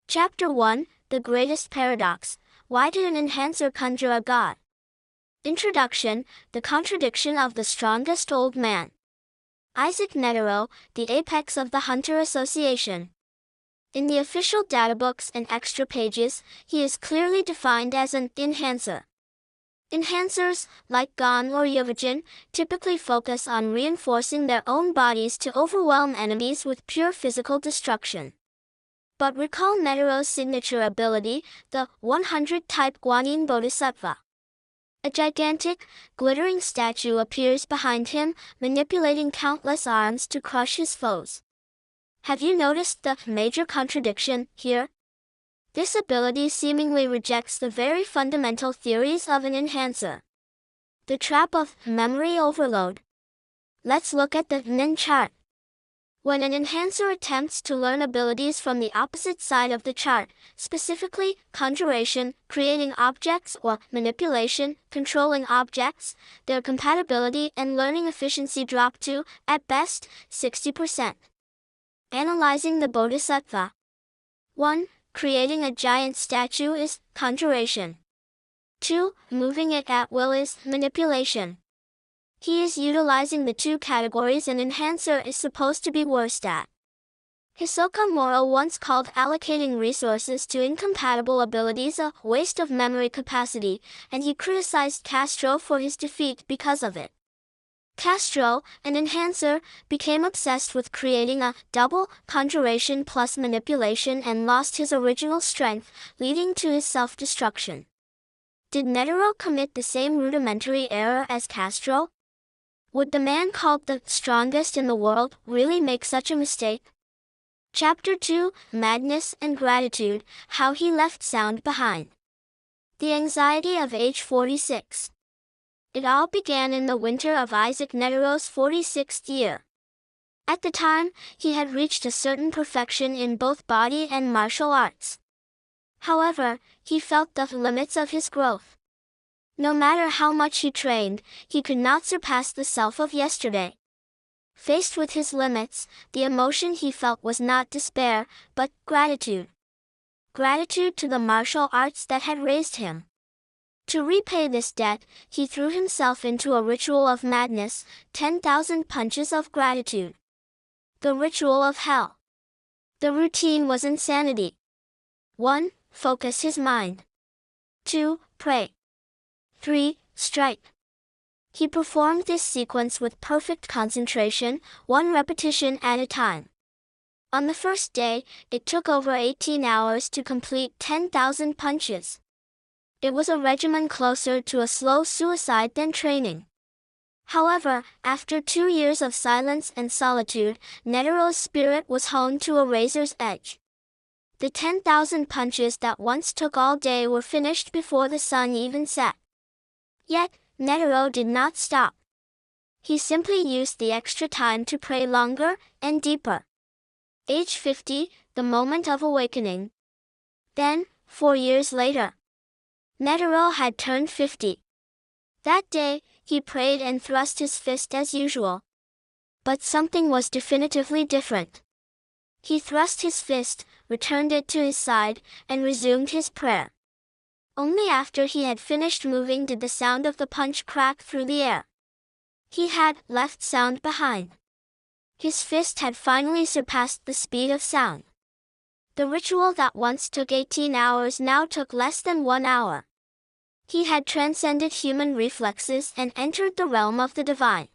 Chapter 1, The Greatest Paradox. Why did an enhancer conjure a god? Introduction, The Contradiction of the Strongest Old Man. Isaac Netero, the apex of the Hunter Association. In the official databooks and extra pages, he is clearly defined as an enhancer. Enhancers, like Gon or Yuvajin, typically focus on reinforcing their own bodies to overwhelm enemies with pure physical destruction. But recall Netero's signature ability, the 100-type Guanyin Bodhisattva. A gigantic, glittering statue appears behind him, manipulating countless arms to crush his foes. Have you noticed the major contradiction here? This ability seemingly rejects the very fundamental theories of an enhancer. The trap of memory overload. Let's look at the Nin chart. When an enhancer attempts to learn abilities from the opposite side of the chart, specifically conjuration, creating objects, or manipulation, controlling objects, their compatibility and learning efficiency drop to, at best, 60%. Analyzing the Bodhisattva. 1. Creating a giant statue is conjuration. 2. Moving it at will is manipulation. He is utilizing the two categories an enhancer is supposed to be worst at. Hisoka Moro once called allocating resources to incompatible abilities a waste of memory capacity, and he criticized Castro for his defeat because of it. Castro, an enhancer, became obsessed with creating a double conjuration plus manipulation and lost his original strength, leading to his self-destruction. Did Netero commit the same rudimentary error as Castro? Would the man called the strongest in the world really make such a mistake? Chapter 2, Madness and Gratitude, How He Left Sound Behind. The Anxiety of Age 46. It all began in the winter of Isaac Netero's 46th year. At the time, he had reached a certain perfection in both body and martial arts. However, he felt the limits of his growth. No matter how much he trained, he could not surpass the self of yesterday. Faced with his limits, the emotion he felt was not despair, but gratitude. Gratitude to the martial arts that had raised him. To repay this debt, he threw himself into a ritual of madness, 10,000 punches of gratitude. The ritual of hell. The routine was insanity. 1. Focus his mind. 2. Pray. 3. Strike. He performed this sequence with perfect concentration, one repetition at a time. On the first day, it took over 18 hours to complete 10,000 punches. It was a regimen closer to a slow suicide than training. However, after 2 years of silence and solitude, Netero's spirit was honed to a razor's edge. The 10,000 punches that once took all day were finished before the sun even set. Yet, Netero did not stop. He simply used the extra time to pray longer and deeper. Age 50, the moment of awakening. Then, 4 years later, Netero had turned 50. That day, he prayed and thrust his fist as usual. But something was definitively different. He thrust his fist, returned it to his side, and resumed his prayer. Only after he had finished moving did the sound of the punch crack through the air. He had left sound behind. His fist had finally surpassed the speed of sound. The ritual that once took 18 hours now took less than 1 hour. He had transcended human reflexes and entered the realm of the divine.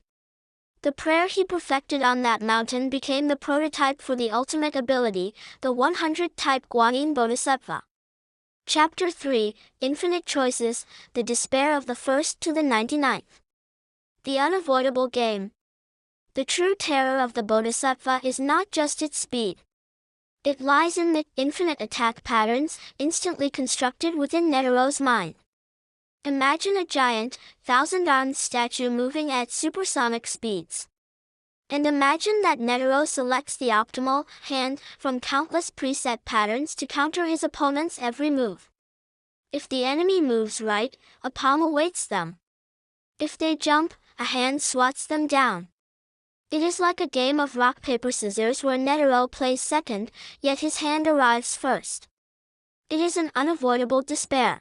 The prayer he perfected on that mountain became the prototype for the ultimate ability, the 100-type Guanyin Bodhisattva. Chapter 3, Infinite Choices, The Despair of the First to the 99th. The Unavoidable Game. The true terror of the Bodhisattva is not just its speed. It lies in the infinite attack patterns instantly constructed within Netero's mind. Imagine a giant, thousand-armed statue moving at supersonic speeds. And imagine that Netero selects the optimal hand from countless preset patterns to counter his opponent's every move. If the enemy moves right, a palm awaits them. If they jump, a hand swats them down. It is like a game of rock-paper-scissors where Netero plays second, yet his hand arrives first. It is an unavoidable despair.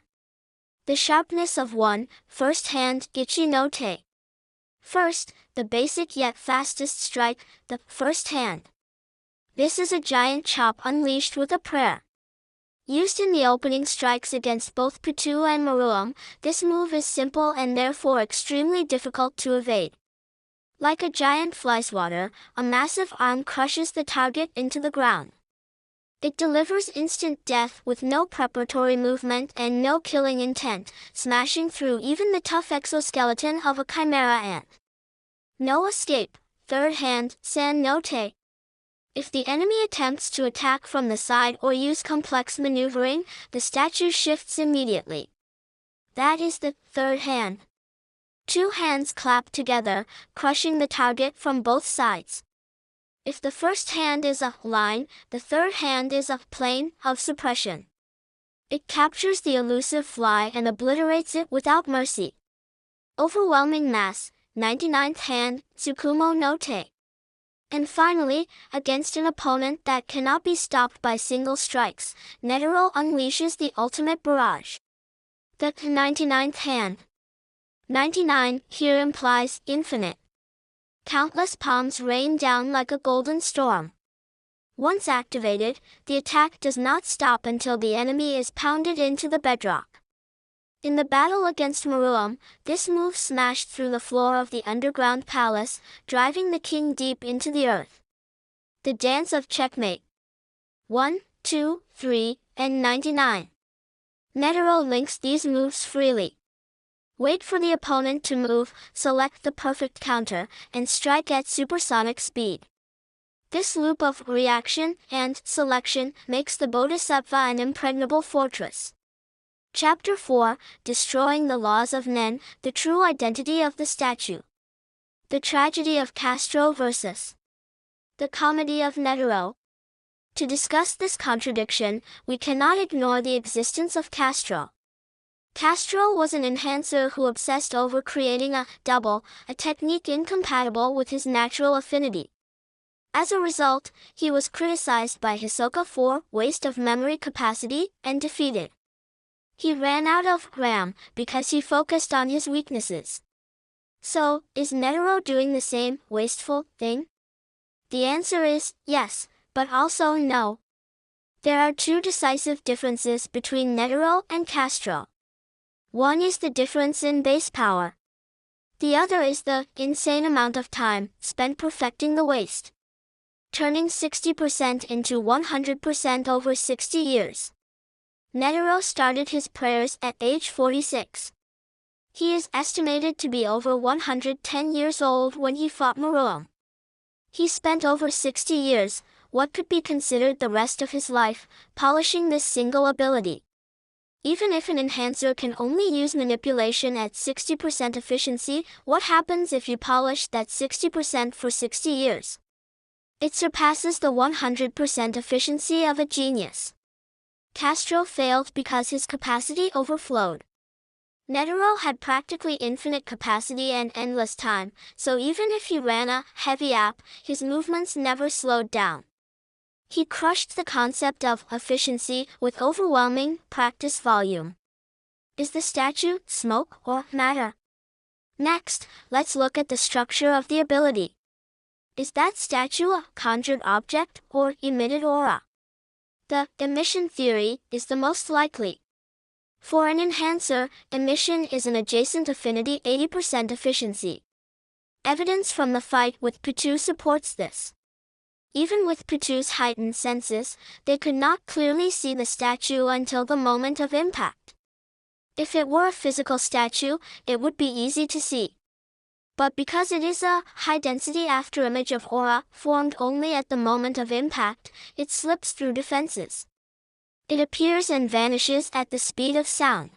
The sharpness of one, first hand, Ichi no Te. First, the basic yet fastest strike, the first hand. This is a giant chop unleashed with a prayer. Used in the opening strikes against both Pitu and Muruam, this move is simple and therefore extremely difficult to evade. Like a giant fly swatter, a massive arm crushes the target into the ground. It delivers instant death with no preparatory movement and no killing intent, smashing through even the tough exoskeleton of a chimera ant. No escape. Third hand, San no Te. If the enemy attempts to attack from the side or use complex maneuvering, the statue shifts immediately. That is the third hand. Two hands clap together, crushing the target from both sides. If the first hand is a line, the third hand is a plane of suppression. It captures the elusive fly and obliterates it without mercy. Overwhelming mass, 99th hand, Tsukumo no Te. And finally, against an opponent that cannot be stopped by single strikes, Netero unleashes the ultimate barrage. The 99th hand. 99 here implies infinite. Countless palms rain down like a golden storm. Once activated, the attack does not stop until the enemy is pounded into the bedrock. In the battle against Muruam, this move smashed through the floor of the underground palace, driving the king deep into the earth. The dance of checkmate. 1, 2, 3, and 99. Netero links these moves freely. Wait for the opponent to move, select the perfect counter, and strike at supersonic speed. This loop of reaction and selection makes the Bodhisattva an impregnable fortress. Chapter 4, Destroying the Laws of Nen, the True Identity of the Statue. The Tragedy of Castro versus the Comedy of Netero. To discuss this contradiction, we cannot ignore the existence of Castro. Castro was an enhancer who obsessed over creating a double, a technique incompatible with his natural affinity. As a result, he was criticized by Hisoka for waste of memory capacity and defeated. He ran out of RAM because he focused on his weaknesses. So, is Netero doing the same wasteful thing? The answer is yes, but also no. There are two decisive differences between Netero and Castro. One is the difference in base power. The other is the insane amount of time spent perfecting the waste. Turning 60% into 100% over 60 years. Netero started his prayers at age 46. He is estimated to be over 110 years old when he fought Muruam. He spent over 60 years, what could be considered the rest of his life, polishing this single ability. Even if an enhancer can only use manipulation at 60% efficiency, what happens if you polish that 60% for 60 years? It surpasses the 100% efficiency of a genius. Castro failed because his capacity overflowed. Netero had practically infinite capacity and endless time, so even if he ran a heavy app, his movements never slowed down. He crushed the concept of efficiency with overwhelming practice volume. Is the statue smoke or matter? Next, let's look at the structure of the ability. Is that statue a conjured object or emitted aura? The emission theory is the most likely. For an enhancer, emission is an adjacent affinity 80% efficiency. Evidence from the fight with Pitu supports this. Even with Pitu's heightened senses, they could not clearly see the statue until the moment of impact. If it were a physical statue, it would be easy to see. But because it is a high-density afterimage of aura formed only at the moment of impact, it slips through defenses. It appears and vanishes at the speed of sound.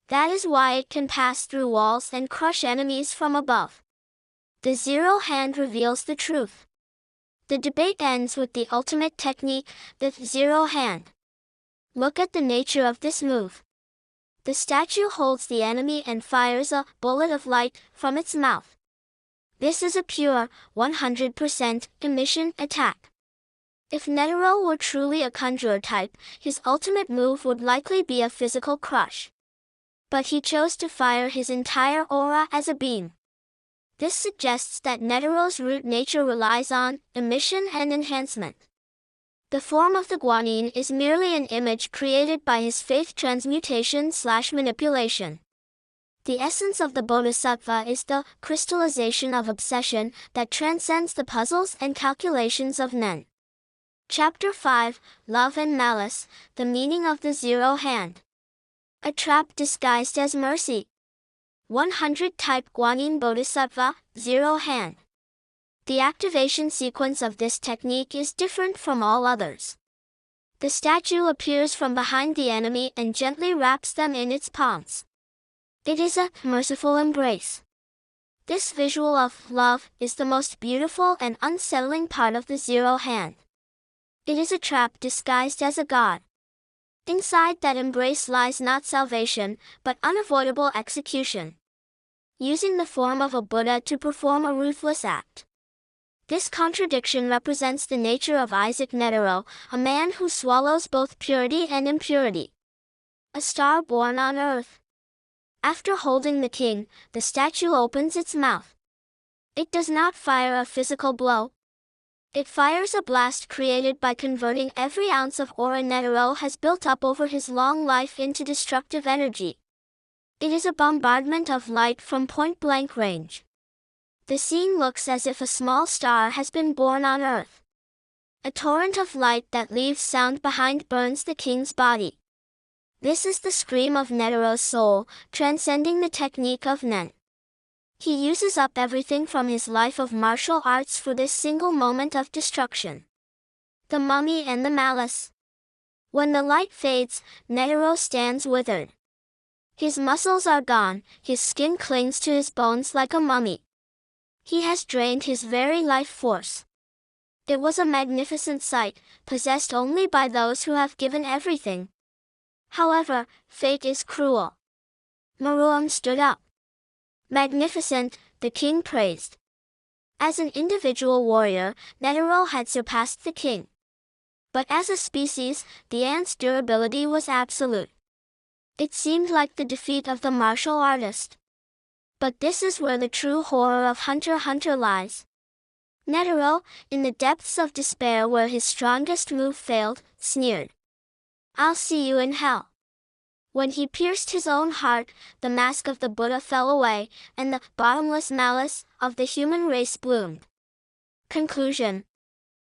That is why it can pass through walls and crush enemies from above. The zero hand reveals the truth. The debate ends with the ultimate technique, the zero hand. Look at the nature of this move. The statue holds the enemy and fires a bullet of light from its mouth. This is a pure, 100% emission attack. If Netero were truly a conjurer type, his ultimate move would likely be a physical crush. But he chose to fire his entire aura as a beam. This suggests that Netero's root nature relies on emission and enhancement. The form of the Guanyin is merely an image created by his faith transmutation/manipulation. The essence of the Bodhisattva is the crystallization of obsession that transcends the puzzles and calculations of Nen. Chapter 5, Love and Malice, the meaning of the Zero Hand. A trap disguised as mercy. 100 Type Guanyin Bodhisattva, Zero Hand. The activation sequence of this technique is different from all others. The statue appears from behind the enemy and gently wraps them in its palms. It is a merciful embrace. This visual of love is the most beautiful and unsettling part of the Zero Hand. It is a trap disguised as a god. Inside that embrace lies not salvation, but unavoidable execution. Using the form of a Buddha to perform a ruthless act. This contradiction represents the nature of Isaac Netero, a man who swallows both purity and impurity. A star born on earth. After holding the king, the statue opens its mouth. It does not fire a physical blow. It fires a blast created by converting every ounce of aura Netero has built up over his long life into destructive energy. It is a bombardment of light from point-blank range. The scene looks as if a small star has been born on Earth. A torrent of light that leaves sound behind burns the king's body. This is the scream of Netero's soul, transcending the technique of Nen. He uses up everything from his life of martial arts for this single moment of destruction. The Mummy and the Malice. When the light fades, Netero stands withered. His muscles are gone, his skin clings to his bones like a mummy. He has drained his very life force. It was a magnificent sight, possessed only by those who have given everything. However, fate is cruel. Meruem stood up. Magnificent, the king praised. As an individual warrior, Netero had surpassed the king. But as a species, the ant's durability was absolute. It seemed like the defeat of the martial artist. But this is where the true horror of Hunter x Hunter lies. Netero, in the depths of despair where his strongest move failed, sneered. "I'll see you in hell." When he pierced his own heart, the mask of the Buddha fell away, and the bottomless malice of the human race bloomed. Conclusion.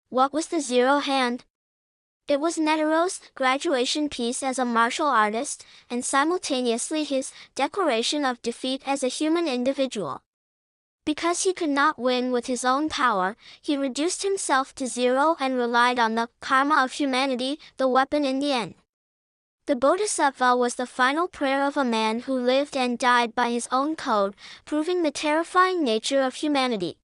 What was the Zero Hand? It was Netero's graduation piece as a martial artist, and simultaneously his declaration of defeat as a human individual. Because he could not win with his own power, he reduced himself to zero and relied on the karma of humanity, the weapon in the end. The Bodhisattva was the final prayer of a man who lived and died by his own code, proving the terrifying nature of humanity.